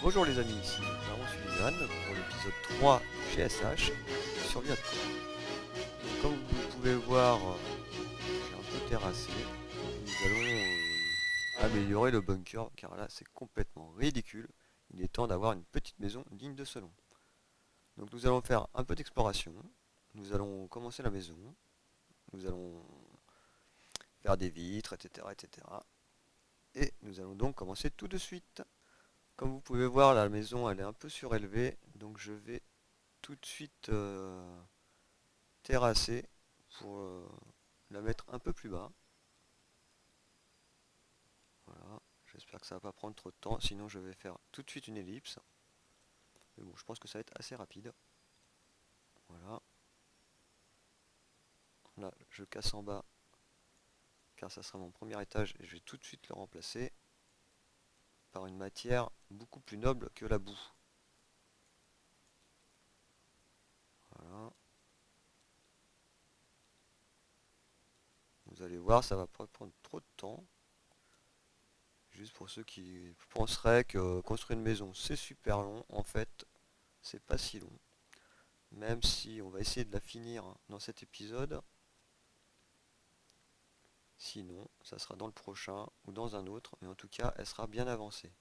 Bonjour les amis, ici Baron Sullivan pour l'épisode 3 GSH sur Liotcom. Comme vous pouvez le voir, j'ai un peu terrassé. Nous allons améliorer le bunker car là c'est complètement ridicule. Il est temps d'avoir une petite maison digne de ce nom. Donc nous allons faire un peu d'exploration. Nous allons commencer la maison. Nous allons faire des vitres, etc. etc. Et nous allons donc commencer tout de suite. Comme vous pouvez voir, la maison elle est un peu surélevée, donc je vais tout de suite terrasser pour la mettre un peu plus bas. Voilà, j'espère que ça va pas prendre trop de temps, sinon je vais faire tout de suite une ellipse. Mais bon, je pense que ça va être assez rapide. Voilà. Là, je casse en bas, car ça sera mon premier étage, et je vais tout de suite le remplacer par une matière beaucoup plus noble que la boue. Voilà. Vous allez voir, ça va pas prendre trop de temps. Juste pour ceux qui penseraient que construire une maison c'est super long, en fait c'est pas si long. Même si on va essayer de la finir dans cet épisode. Sinon, ça sera dans le prochain ou dans un autre, mais en tout cas elle sera bien avancée.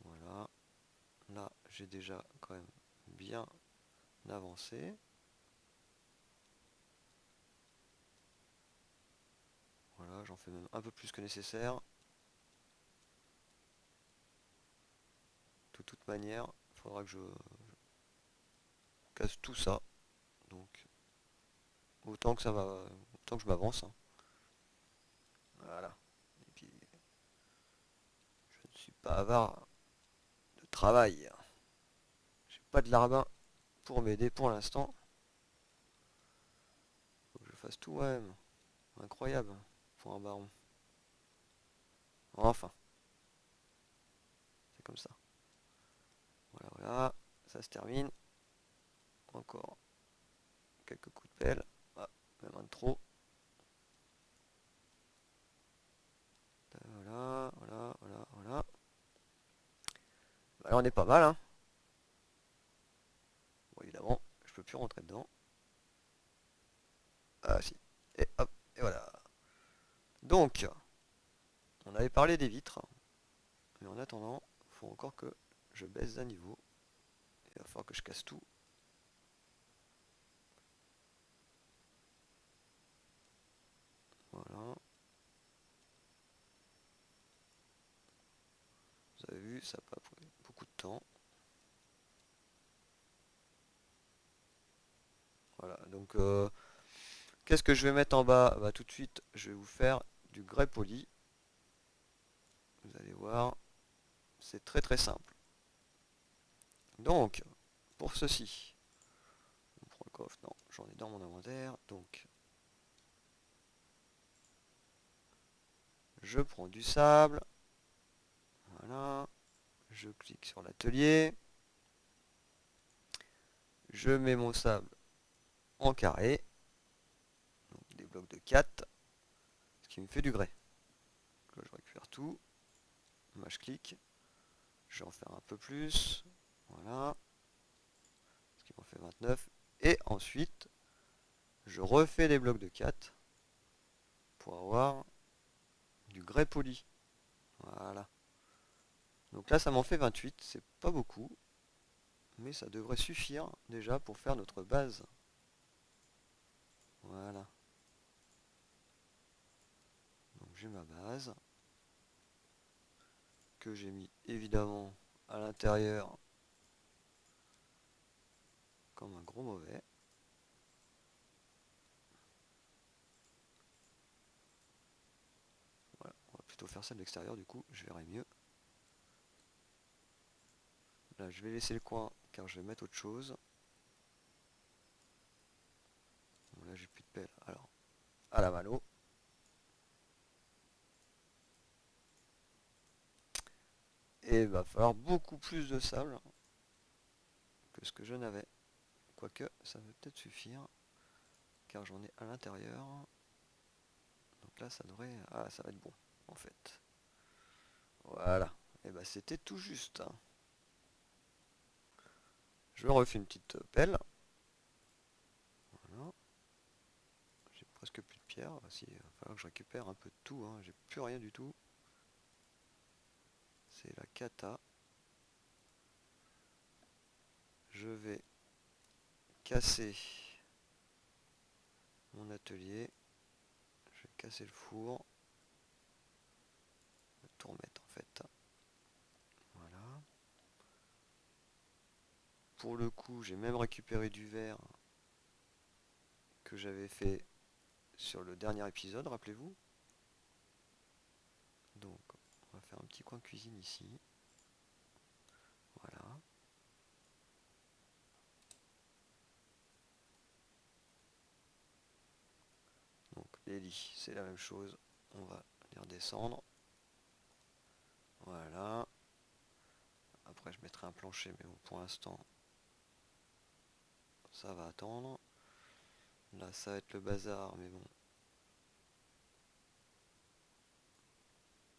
Voilà, là j'ai déjà quand même bien avancé. Voilà, j'en fais même un peu plus que nécessaire. De toute manière, il faudra que je casse tout ça. Donc autant que ça va, autant que je m'avance, hein. Voilà. Et puis je ne suis pas avare de travail. J'ai pas de larbin pour m'aider pour l'instant. Faut que je fasse tout moi-même. Incroyable pour un baron. Enfin, c'est comme ça. Voilà, voilà, ça se termine. Encore quelques coups de pelle. Ah, même un de trop. Voilà, voilà, voilà, voilà. Bah là on est pas mal, hein. Bon, évidemment, je peux plus rentrer dedans. Ah si. Et hop, et voilà. Donc, on avait parlé des vitres. Mais en attendant, il faut encore que je baisse d'un niveau. Il va falloir que je casse tout. Voilà. Vous avez vu, ça n'a pas pris beaucoup de temps. Voilà, donc qu'est-ce que je vais mettre en bas? Bah, tout de suite, je vais vous faire du grès poli. Vous allez voir, c'est très très simple. Donc, pour ceci, on prend le coffre, non, j'en ai dans mon inventaire, donc je prends du sable, voilà, je clique sur l'atelier, je mets mon sable en carré, donc des blocs de 4, ce qui me fait du grès. Donc là, je récupère tout, moi je clique, je vais en faire un peu plus, voilà, ce qui m'en fait 29, et ensuite, je refais des blocs de 4 pour avoir du grès poli. Voilà. Donc là, ça m'en fait 28, c'est pas beaucoup, mais ça devrait suffire déjà pour faire notre base. Voilà. Donc j'ai ma base, que j'ai mis évidemment à l'intérieur comme un gros mauvais. Voilà, on va plutôt faire ça de l'extérieur du coup, je verrai mieux. Là, je vais laisser le coin car je vais mettre autre chose. Bon, là, j'ai plus de pelle, alors à la mano. Et il va falloir beaucoup plus de sable que ce que je n'avais. Quoique, ça va peut-être suffire, car j'en ai à l'intérieur. Donc là, ça devrait... Ah, ça va être bon, en fait. Voilà. Et bah c'était tout juste, hein. Je refais une petite pelle. Voilà. J'ai presque plus de pierre. Si, il va falloir que je récupère un peu de tout, hein. J'ai plus rien du tout. C'est la cata. Je vais casser mon atelier. Je vais casser le four. Je vais tout remettre en fait. Voilà. Pour le coup, j'ai même récupéré du verre que j'avais fait sur le dernier épisode, rappelez-vous. Donc, on va faire un petit coin cuisine ici. Voilà. Donc, les lits, c'est la même chose. On va les redescendre. Voilà. Après, je mettrai un plancher, mais bon, pour l'instant, ça va attendre. Là, ça va être le bazar, mais bon.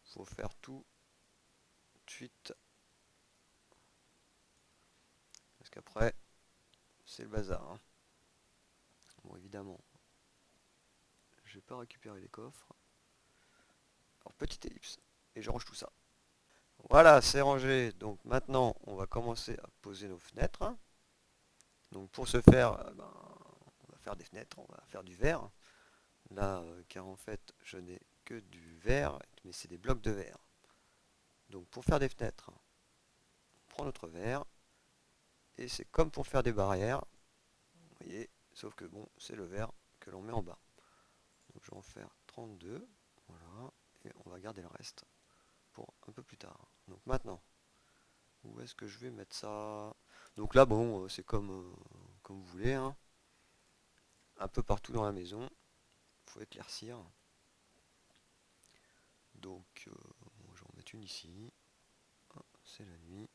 Faut faire tout de suite. Parce qu'après, c'est le bazar, hein. Bon, évidemment, je vais pas récupérer les coffres. Alors, petite ellipse. Et je range tout ça. Voilà, c'est rangé. Donc maintenant, on va commencer à poser nos fenêtres. Donc pour ce faire, on va faire des fenêtres, on va faire du verre. Là, car en fait, je n'ai que du verre, mais c'est des blocs de verre. Donc pour faire des fenêtres, on prend notre verre, et c'est comme pour faire des barrières, vous voyez, sauf que bon, c'est le verre que l'on met en bas. Donc je vais en faire 32, voilà, et on va garder le reste pour un peu plus tard. Donc maintenant, où est-ce que je vais mettre ça? Donc là, bon, c'est comme vous voulez, hein. Un peu partout dans la maison, il faut éclaircir. Donc, bon, je vais en mettre une ici. Ah, c'est la nuit.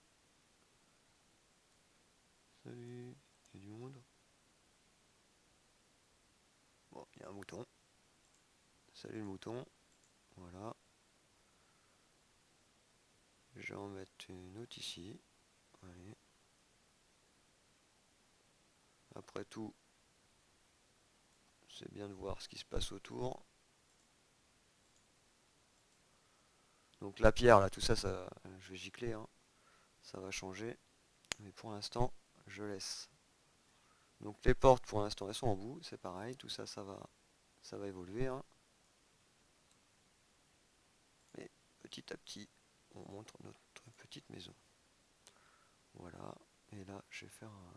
Salut, il y a du monde. Bon, il y a un mouton. Salut le mouton. Voilà. Je vais en mettre une autre ici. Allez. Après tout, c'est bien de voir ce qui se passe autour. Donc la pierre, là, tout ça, je vais gicler, hein. Ça va changer. Mais pour l'instant, je laisse. Donc les portes, pour l'instant, elles sont en bout. C'est pareil. Tout ça, ça va évoluer, hein. Mais petit à petit, on montre notre petite maison. Voilà. Et là, je vais faire un...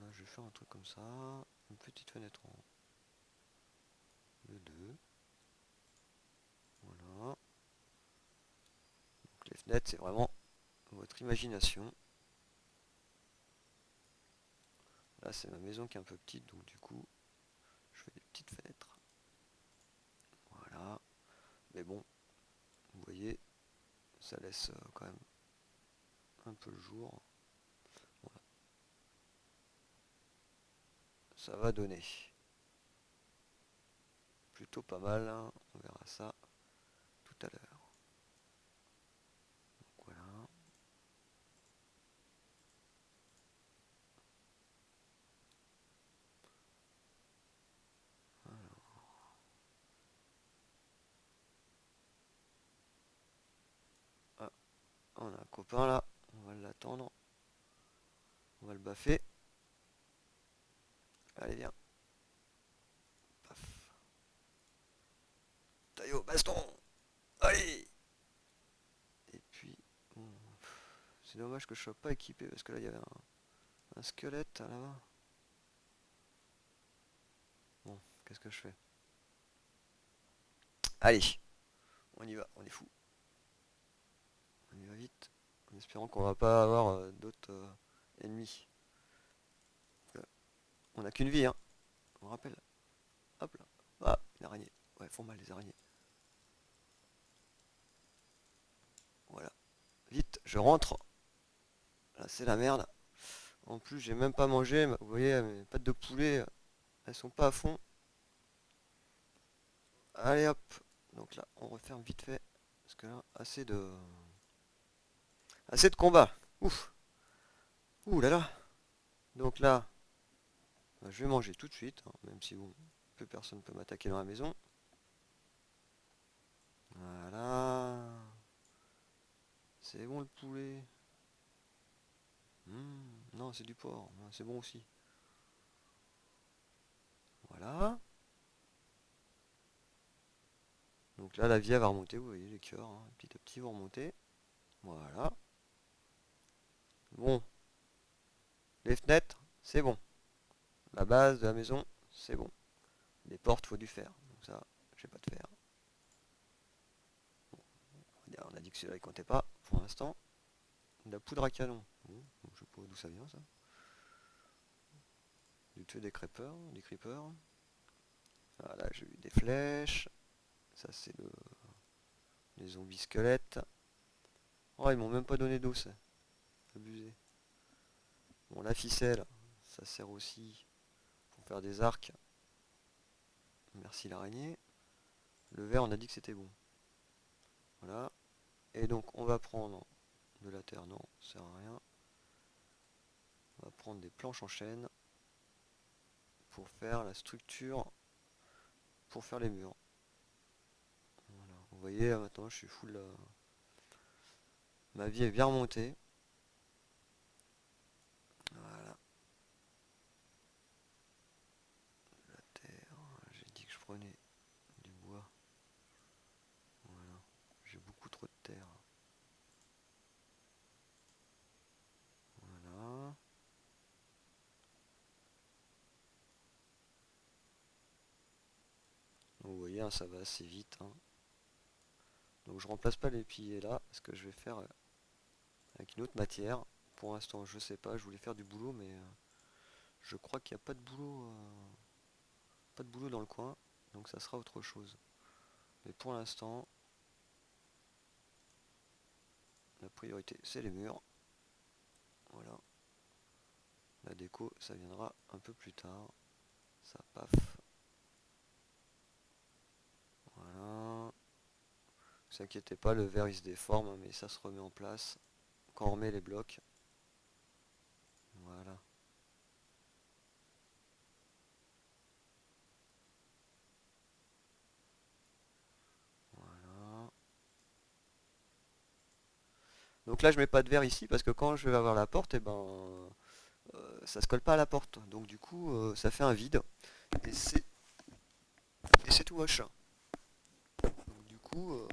là, je vais faire un truc comme ça. Une petite fenêtre en de 2. Voilà. Donc les fenêtres, c'est vraiment votre imagination. Là, c'est ma maison qui est un peu petite, donc du coup, je fais des petites fenêtres. Voilà. Mais bon, vous voyez, ça laisse quand même un peu le jour. Voilà. Ça va donner. Plutôt pas mal, hein. On verra ça tout à l'heure. Donc voilà. Ah, on a un copain là, on va l'attendre. On va le baffer. Allez, viens. Paf. Taille au baston. Allez. Et puis, bon, c'est dommage que je sois pas équipé parce que là il y avait un squelette là-bas. Bon, qu'est-ce que je fais? Allez, on y va, on est fou. On y va vite, en espérant qu'on va pas avoir d'autres ennemis. On n'a qu'une vie, hein, on rappelle. Hop là. Ah, une araignée. Ouais, font mal les araignées. Voilà. Vite, je rentre. Là, c'est la merde. En plus, j'ai même pas mangé. Vous voyez, mes pâtes de poulet, elles sont pas à fond. Allez hop. Donc là, on referme vite fait. Parce que là, assez de combat. Ouf. Ouh là là. Donc là, bah, je vais manger tout de suite, hein, même si bon, plus personne peut m'attaquer dans la maison. Voilà. C'est bon le poulet. Non, c'est du porc. Ah, c'est bon aussi. Voilà. Donc là, la vie va remonter. Vous voyez les cœurs, hein, petit à petit vont remonter. Voilà. Bon. Les fenêtres, c'est bon. La base de la maison, c'est bon. Les portes, faut du fer. Donc ça, j'ai pas de fer. On a dit que celui-là, il comptait pas pour l'instant. De la poudre à canon. Bon, je sais pas d'où ça vient ça. Du tuer des creepers. Voilà, j'ai eu des flèches. Ça, c'est les zombies squelettes. Oh, ils m'ont même pas donné d'eau, ça. Abusé. Bon, la ficelle, ça sert aussi pour faire des arcs. Merci l'araignée. Le verre, on a dit que c'était bon. Voilà. Et donc, on va prendre de la terre. Non, ça sert à rien. On va prendre des planches en chêne pour faire la structure, pour faire les murs. Voilà. Vous voyez, là, maintenant, je suis full. Ma vie est bien remontée. Voilà. La terre. J'ai dit que je prenais du bois. Voilà. J'ai beaucoup trop de terre. Voilà. Donc, vous voyez, hein, ça va assez vite, hein. Donc je remplace pas les piliers là, parce que je vais faire avec une autre matière. Pour l'instant, je sais pas, je voulais faire du boulot, mais je crois qu'il n'y a pas de boulot dans le coin, donc ça sera autre chose. Mais pour l'instant, la priorité c'est les murs. Voilà. La déco, ça viendra un peu plus tard. Ça, paf. Voilà. Ne vous inquiétez pas, le verre il se déforme, mais ça se remet en place quand on remet les blocs. Voilà. Voilà. Donc là, je mets pas de verre ici parce que quand je vais avoir la porte, et ben ça se colle pas à la porte. Donc du coup, ça fait un vide. Et c'est tout moche. Donc du coup,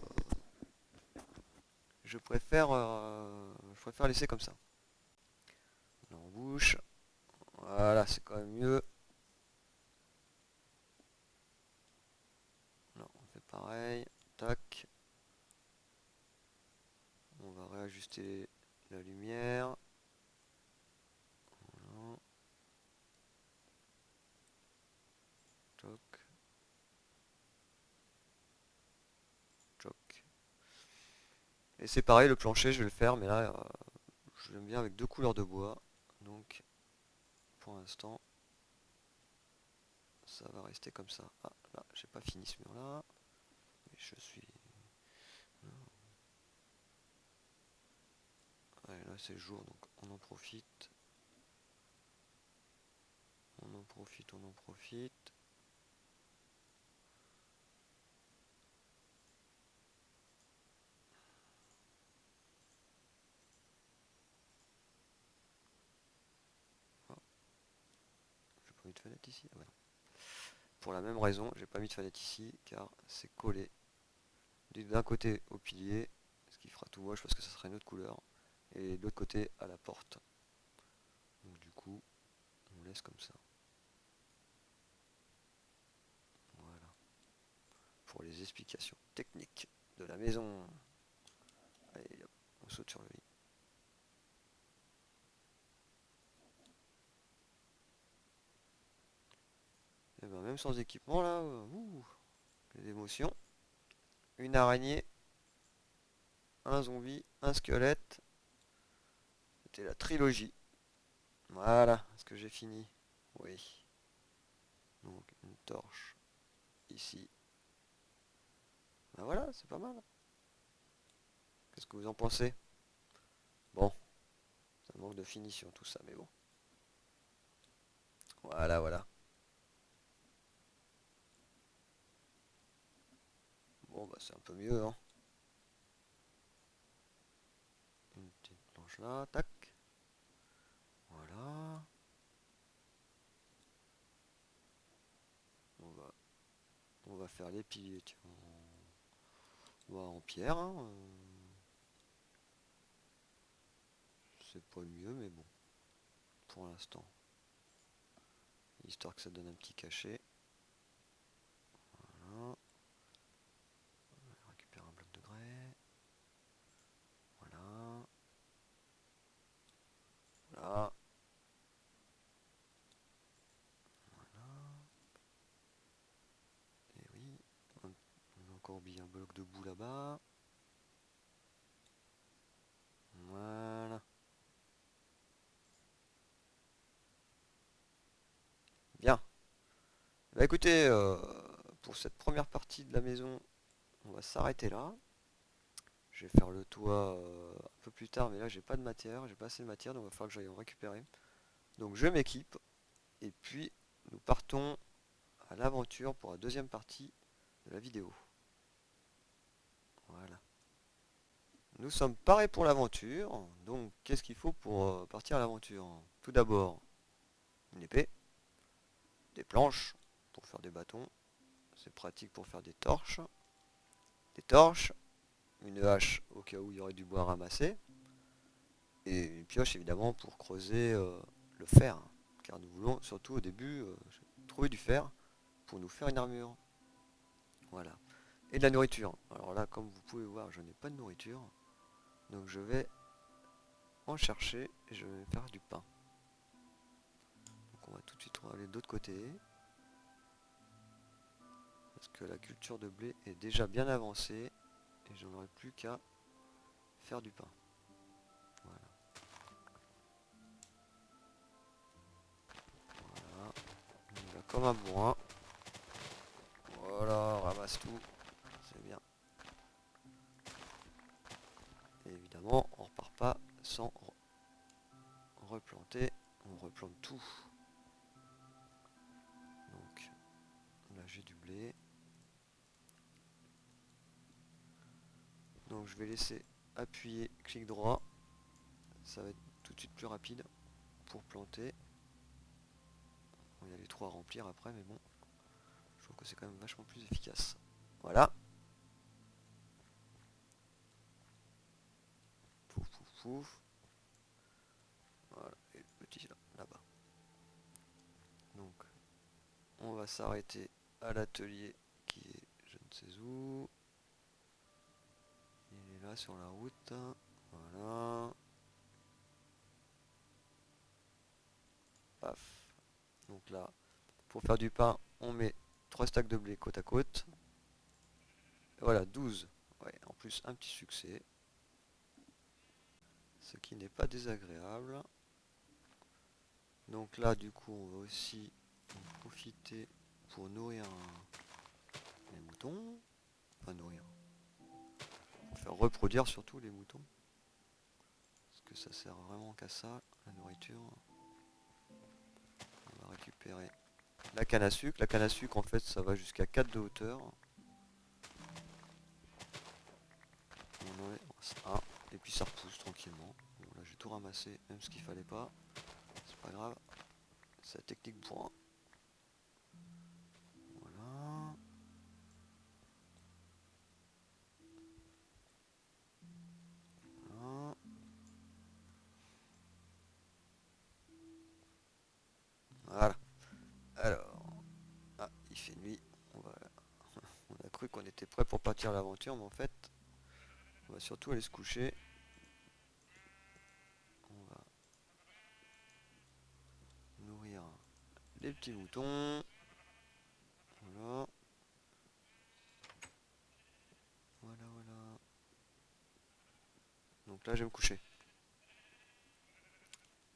je préfère laisser comme ça. En bouche. Voilà, c'est quand même mieux. Non, on fait pareil. Tac. On va réajuster la lumière. Voilà. Toc. Toc. Et c'est pareil, le plancher, je vais le faire, mais là, je l'aime bien avec deux couleurs de bois. Donc, pour l'instant, ça va rester comme ça. Ah, là, j'ai pas fini ce mur-là. Mais je suis... Ouais, là, c'est le jour, donc on en profite. On en profite, on en profite. Ah, j'ai pas mis de fenêtre ici. Ah, ouais, non. Pour la même raison, j'ai pas mis de fenêtre ici, car c'est collé d'un côté au pilier, ce qui fera tout moche parce que ça sera une autre couleur, et de l'autre côté à la porte. Donc du coup, on laisse comme ça. Voilà. Pour les explications techniques de la maison. Allez, hop, on saute sur le lit. Et ben même sans équipement là, les émotions. Une araignée, un zombie, un squelette. C'était la trilogie. Voilà, est-ce que j'ai fini? Oui. Donc une torche ici. Ben voilà, c'est pas mal. Qu'est-ce que vous en pensez? Bon, ça manque de finition tout ça, mais bon. Voilà, voilà. Bon, bah c'est un peu mieux, hein. Une petite planche là, tac. Voilà. On va faire les piliers, tiens, en pierre, hein. C'est pas le mieux, mais bon, pour l'instant. Histoire que ça donne un petit cachet. Voilà. On va récupérer un bloc de grès. Voilà. Voilà. Voilà. Et oui. On a encore oublié un bloc de boue là-bas. Voilà. Bien. Bah écoutez, pour cette première partie de la maison, on va s'arrêter là. Je vais faire le toit un peu plus tard, mais là j'ai pas de matière, j'ai pas assez de matière, donc il va falloir que j'aille en récupérer. Donc je m'équipe, et puis nous partons à l'aventure pour la deuxième partie de la vidéo. Voilà. Nous sommes parés pour l'aventure, donc qu'est-ce qu'il faut pour partir à l'aventure? Tout d'abord, une épée, des planches pour faire des bâtons, c'est pratique pour faire des torches, une hache au cas où il y aurait du bois à ramasser, et une pioche évidemment pour creuser le fer, car nous voulons surtout au début trouver du fer pour nous faire une armure. Voilà. Et de la nourriture. Alors là, comme vous pouvez voir, je n'ai pas de nourriture, donc je vais en chercher et je vais faire du pain. Donc on va tout de suite aller de l'autre côté, parce que la culture de blé est déjà bien avancée et j'en aurai plus qu'à faire du pain. Voilà. Voilà. On y va comme un bourrin. Voilà, on ramasse tout. C'est bien. Et évidemment, on repart pas sans replanter. On replante tout. Donc là j'ai du blé. Donc je vais laisser appuyer clic droit. Ça va être tout de suite plus rapide pour planter. Bon, il y a les trous à remplir après, mais bon, je trouve que c'est quand même vachement plus efficace. Voilà. Pouf, pouf, pouf. Voilà, et le petit là-bas. Donc, on va s'arrêter à l'atelier qui est je ne sais où. Il est là sur la route. Voilà. Paf. Donc là, pour faire du pain, on met 3 stacks de blé côte à côte. Et voilà, 12. Ouais, en plus un petit succès. Ce qui n'est pas désagréable. Donc là, du coup, on va aussi en profiter pour nourrir les moutons. Enfin, nourrir. Pour faire reproduire surtout les moutons. Parce que ça sert vraiment qu'à ça, la nourriture. On va récupérer la canne à sucre. La canne à sucre, en fait, ça va jusqu'à 4 de hauteur. On enlève ça. Et puis ça repousse tranquillement. Bon, là, j'ai tout ramassé, même ce qu'il fallait pas. C'est pas grave. C'est la technique bourrin. Voilà. Voilà. Voilà. Alors. Ah, il fait nuit. On a cru qu'on était prêt pour partir à l'aventure, mais en fait, on va surtout aller se coucher. On va nourrir les petits moutons. Voilà. Voilà, voilà. Donc là, je vais me coucher.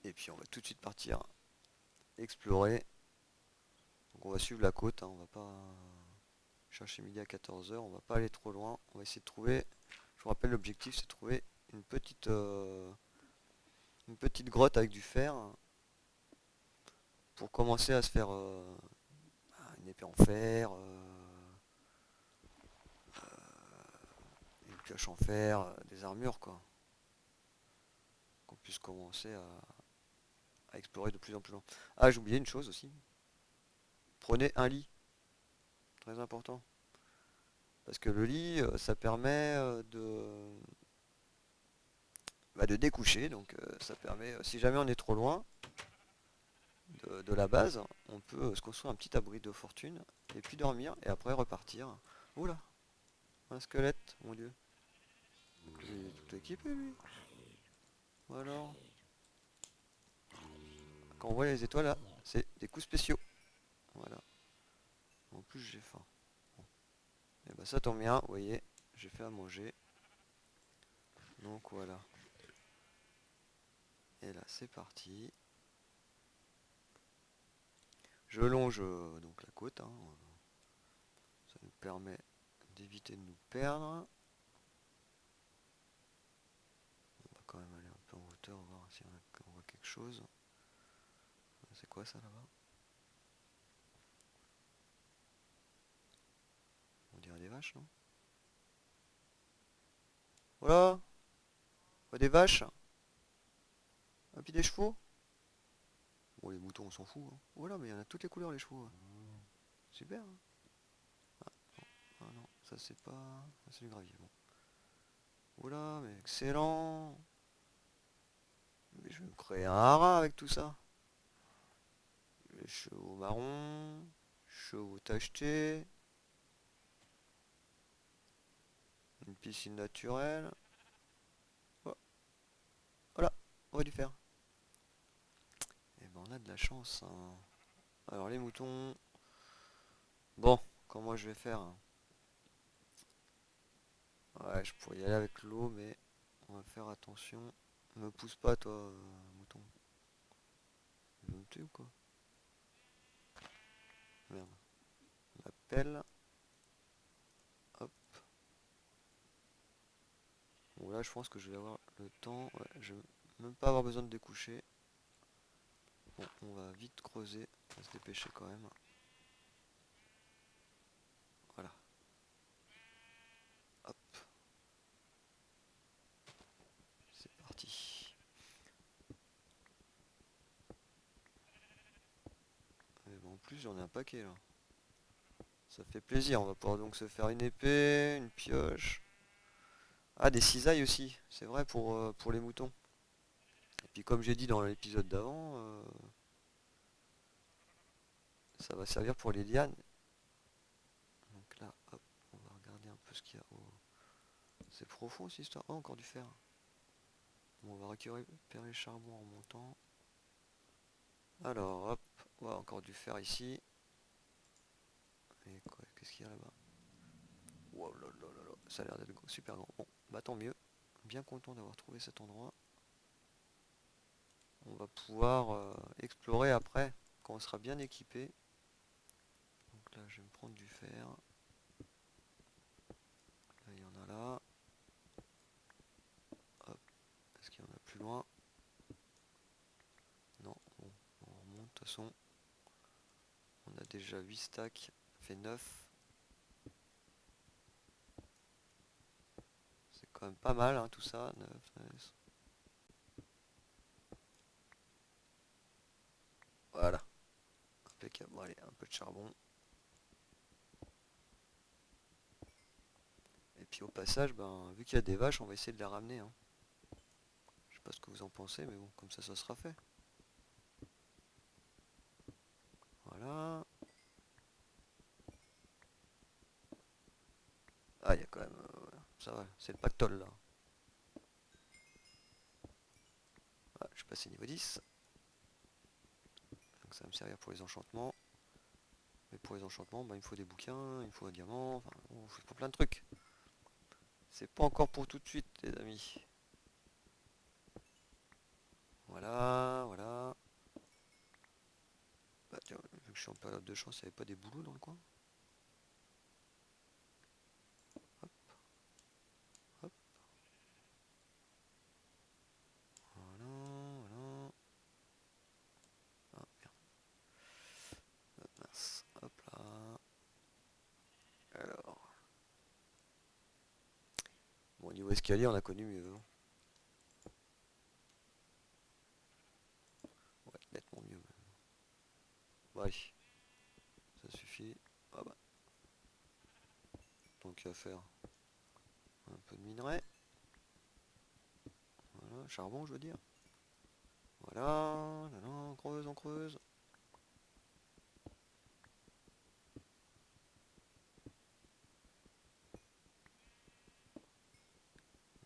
Et puis, on va tout de suite partir explorer. Donc, on va suivre la côte. Hein, on va pas chercher midi à 14 h. On va pas aller trop loin. On va essayer de trouver. Je vous rappelle, l'objectif c'est de trouver une petite grotte avec du fer pour commencer à se faire une épée en fer, une pioche en fer, des armures quoi. Qu'on puisse commencer à explorer de plus en plus loin. Ah, j'ai oublié une chose aussi. Prenez un lit, très important. Parce que le lit, ça permet de découcher. Donc ça permet, si jamais on est trop loin de la base, on peut se construire un petit abri de fortune et puis dormir et après repartir. Oula, un squelette, mon dieu. Il est tout équipé lui. Ou alors, quand on voit les étoiles là, c'est des coups spéciaux. Voilà. En plus j'ai faim. Bon. Et bah ça tombe bien, vous voyez, j'ai fait à manger. Donc voilà. Et là c'est parti. Je longe donc la côte, hein. Ça nous permet d'éviter de nous perdre. On va quand même aller un peu en hauteur, voir si on voit quelque chose. C'est quoi ça là-bas? On dirait des vaches, non? Voilà! On voit des vaches? Et puis des chevaux? Bon, les moutons on s'en fout, hein. Voilà, mais il y en a toutes les couleurs les chevaux, hein. Super, hein. Ah non, ça c'est pas... Ça c'est du gravier, bon. Oula, mais excellent! Mais je vais me créer un haras avec tout ça. Les chevaux marrons, chevaux tachetés, une piscine naturelle. Oh, voilà, on va du faire. Et ben on a de la chance, hein. Alors les moutons. Bon, comment je vais faire, hein? Ouais, je pourrais y aller avec l'eau, mais on va faire attention. Me pousse pas toi, mouton. Tu veux me tuer ou quoi? Merde. La pelle. Hop. Bon là je pense que je vais avoir le temps. Ouais, je vais même pas avoir besoin de découcher. Bon, on va vite creuser. On va se dépêcher quand même. Voilà. Hop. C'est parti. Et ben, en plus j'en ai un paquet là. Ça fait plaisir. On va pouvoir donc se faire une épée, une pioche. Ah, des cisailles aussi. C'est vrai pour les moutons. Et puis comme j'ai dit dans l'épisode d'avant, ça va servir pour les lianes. Donc là, hop, on va regarder un peu ce qu'il y a. C'est profond cette histoire. Oh, encore du fer. Bon, on va récupérer le charbon en montant. Alors, hop, ouais, encore du fer ici. Et quoi, qu'est-ce qu'il y a là-bas? Wow, là, là, là, là, ça a l'air d'être super grand. Bon, bah tant mieux. Bien content d'avoir trouvé cet endroit. On va pouvoir explorer après, quand on sera bien équipé. Donc là, je vais me prendre du fer. Là, il y en a là. Hop, est-ce qu'il y en a plus loin? Non, bon, on remonte de toute façon. On a déjà 8 stacks, ça fait 9. C'est quand même pas mal, hein, tout ça. 9, 13. Voilà, impeccable. Bon, allez, un peu de charbon. Et puis au passage, ben, vu qu'il y a des vaches, on va essayer de les ramener, hein. Je sais pas ce que vous en pensez, mais bon, comme ça sera fait. Voilà. Ah, il y a quand même... ça va, c'est le pactole, là. Ah, je suis passé niveau 10. Donc ça va me servir pour les enchantements. Mais pour les enchantements, ben, il me faut des bouquins, il me faut un diamant, enfin, il faut plein de trucs. C'est pas encore pour tout de suite, les amis. Voilà, voilà. Bah tiens, vu que je suis en période de chance, il n'y avait pas des boulots dans le coin? Hop, hop. niveau escalier, on a connu mieux. Hein. Ouais, nettement mieux. Bon, allez, ça suffit. Ah bah. Donc à faire un peu de minerai. Voilà, charbon, je veux dire. Voilà, là, là, on creuse, on creuse.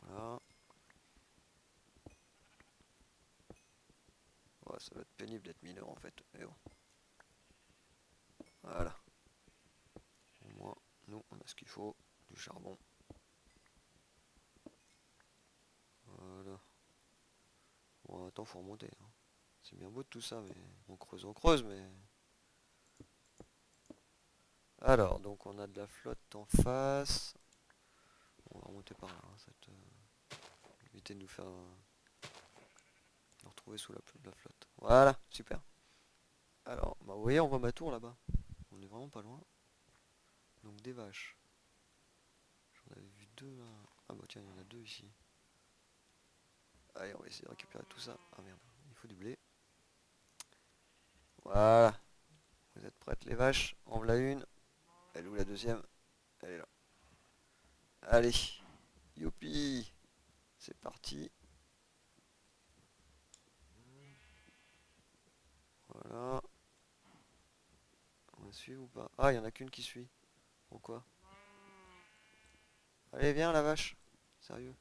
Voilà. Ouais, ça va être pénible d'être mineur en fait, mais bon. Voilà. Au moins, nous, on a ce qu'il faut, du charbon. Voilà. Bon, attends, faut remonter. Hein. C'est bien beau de tout ça, mais on creuse, mais... Alors, donc on a de la flotte en face. On va remonter par là, hein, éviter de nous faire... nous retrouver sous la flotte. Voilà, super. Alors, bah, vous voyez, on voit ma tour là-bas. On est vraiment pas loin. Donc des vaches. J'en avais vu deux là. Ah bah tiens, il y en a deux ici. Allez, on va essayer de récupérer tout ça. Ah merde, il faut du blé. Voilà. Vous êtes prêtes les vaches? En voilà une. Elle est où la deuxième? Elle est là. Allez. Youpi. C'est parti. Voilà. On va suivre ou pas? Ah, il y en a qu'une qui suit. Pourquoi? Allez, viens la vache. Sérieux?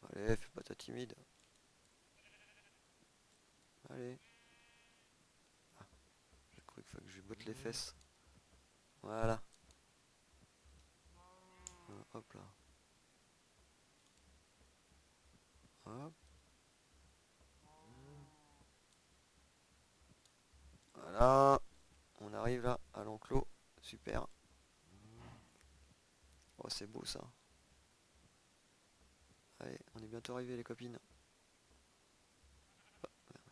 Allez, fais pas ta timide. Allez. Ah, j'ai cru qu'il fallait que je lui botte les fesses. Voilà. Hop là. Hop. Voilà. On arrive là à l'enclos. Super. Oh, c'est beau ça. Allez, on est bientôt arrivé les copines.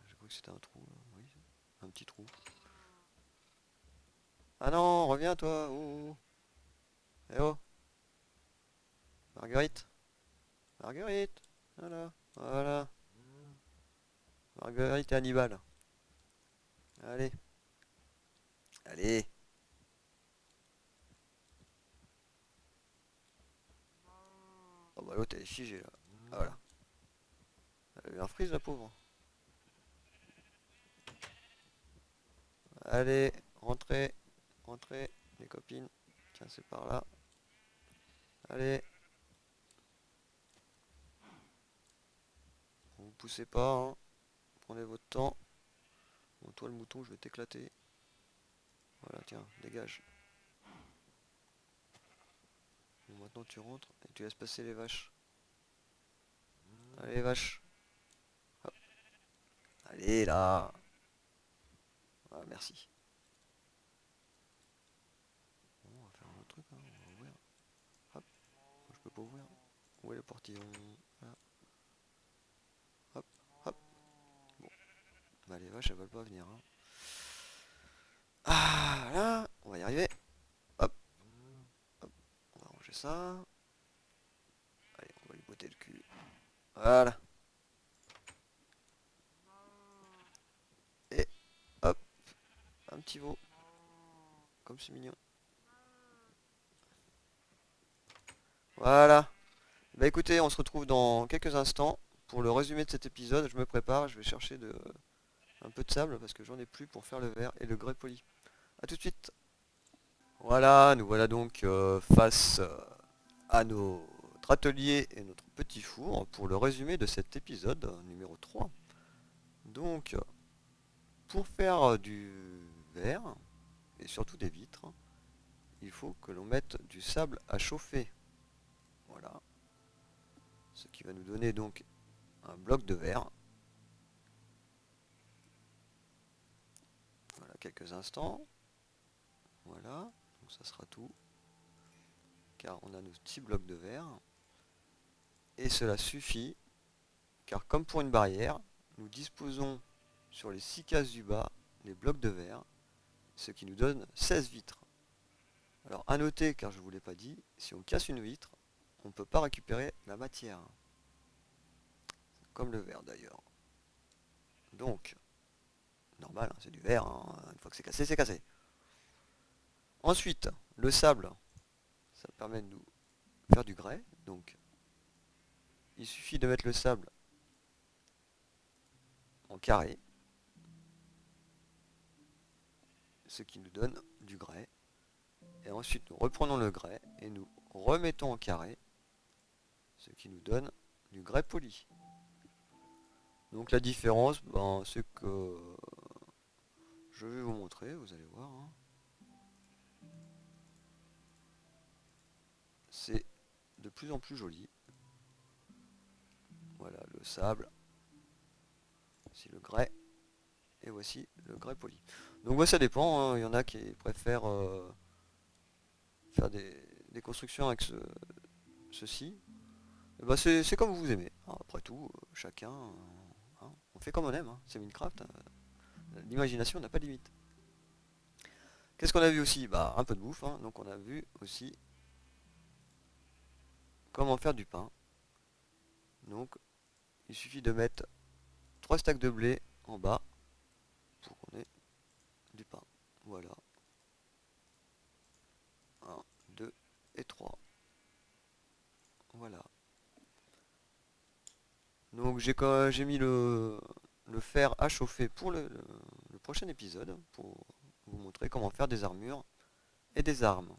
J'ai cru que c'était un trou. Là. Oui, un petit trou. Ah non, reviens toi. Oh, oh. Eh oh. Marguerite. Marguerite. Voilà. Voilà. Marguerite et Hannibal. Allez. Allez. Oh bah l'autre elle est figée là. Ah, voilà. Elle a eu un freeze la pauvre. Allez, rentrez. Rentrez, les copines. Tiens, c'est par là. Allez. Vous poussez pas, hein. Prenez votre temps. Bon, toi le mouton, je vais t'éclater. Voilà, tiens, dégage. Bon, maintenant tu rentres et tu laisses passer les vaches. Allez, les vaches. Hop. Allez, là. Ah, merci. Bon, on va faire un autre truc, hein. On va ouvrir. Hop. Je peux pas ouvrir. Où est le portillon? Voilà. Hop, hop. Bon. Bah, les vaches, elles veulent pas venir, hein. Ah, là. On va y arriver. Hop. Hop. On va ranger ça. Allez, on va lui botter le cul. Voilà. Et hop. Un petit veau. Comme c'est mignon. Voilà. Bah écoutez, on se retrouve dans quelques instants pour le résumé de cet épisode. Je me prépare, je vais chercher un peu de sable parce que j'en ai plus pour faire le verre et le grès poli. A tout de suite. Voilà, nous voilà donc face à notre atelier et notre petit four pour le résumé de cet épisode numéro 3. Donc, pour faire du verre et surtout des vitres, il faut que l'on mette du sable à chauffer. Voilà. Ce qui va nous donner donc un bloc de verre. Voilà, quelques instants. Voilà, donc ça sera tout. Car on a nos petits blocs de verre. Et cela suffit, car comme pour une barrière, nous disposons sur les 6 cases du bas les blocs de verre, ce qui nous donne 16 vitres. Alors à noter, car je ne vous l'ai pas dit, si on casse une vitre, on ne peut pas récupérer la matière. Comme le verre d'ailleurs. Donc, normal, hein, c'est du verre, hein. Une fois que c'est cassé, c'est cassé. Ensuite, le sable, ça permet de nous faire du grès. Donc, il suffit de mettre le sable en carré, ce qui nous donne du grès. Et ensuite, nous reprenons le grès et nous remettons en carré, ce qui nous donne du grès poli. Donc la différence, ben, c'est que je vais vous montrer, vous allez voir. Hein. C'est de plus en plus joli. Voilà le sable. Voici le grès. Et voici le grès poli. Donc ouais, ça dépend. Hein. Il y en a qui préfèrent faire des constructions avec ceci. Et ben c'est comme vous aimez. Alors, après tout, chacun, hein, on fait comme on aime. Hein. C'est Minecraft. Hein. L'imagination n'a pas de limite. Qu'est-ce qu'on a vu aussi? Bah un peu de bouffe. Hein. Donc on a vu aussi comment faire du pain. Donc il suffit de mettre 3 stacks de blé en bas pour qu'on ait du pain. Voilà. 1, 2 et 3. Voilà. Donc j'ai mis le fer à chauffer pour le prochain épisode pour vous montrer comment faire des armures et des armes.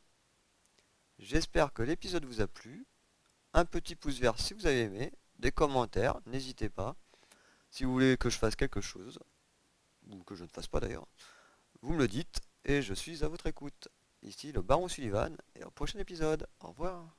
J'espère que l'épisode vous a plu. Un petit pouce vert si vous avez aimé. Des commentaires, n'hésitez pas. Si vous voulez que je fasse quelque chose, ou que je ne fasse pas d'ailleurs, vous me le dites et je suis à votre écoute. Ici le Baron Sullivan et au prochain épisode. Au revoir.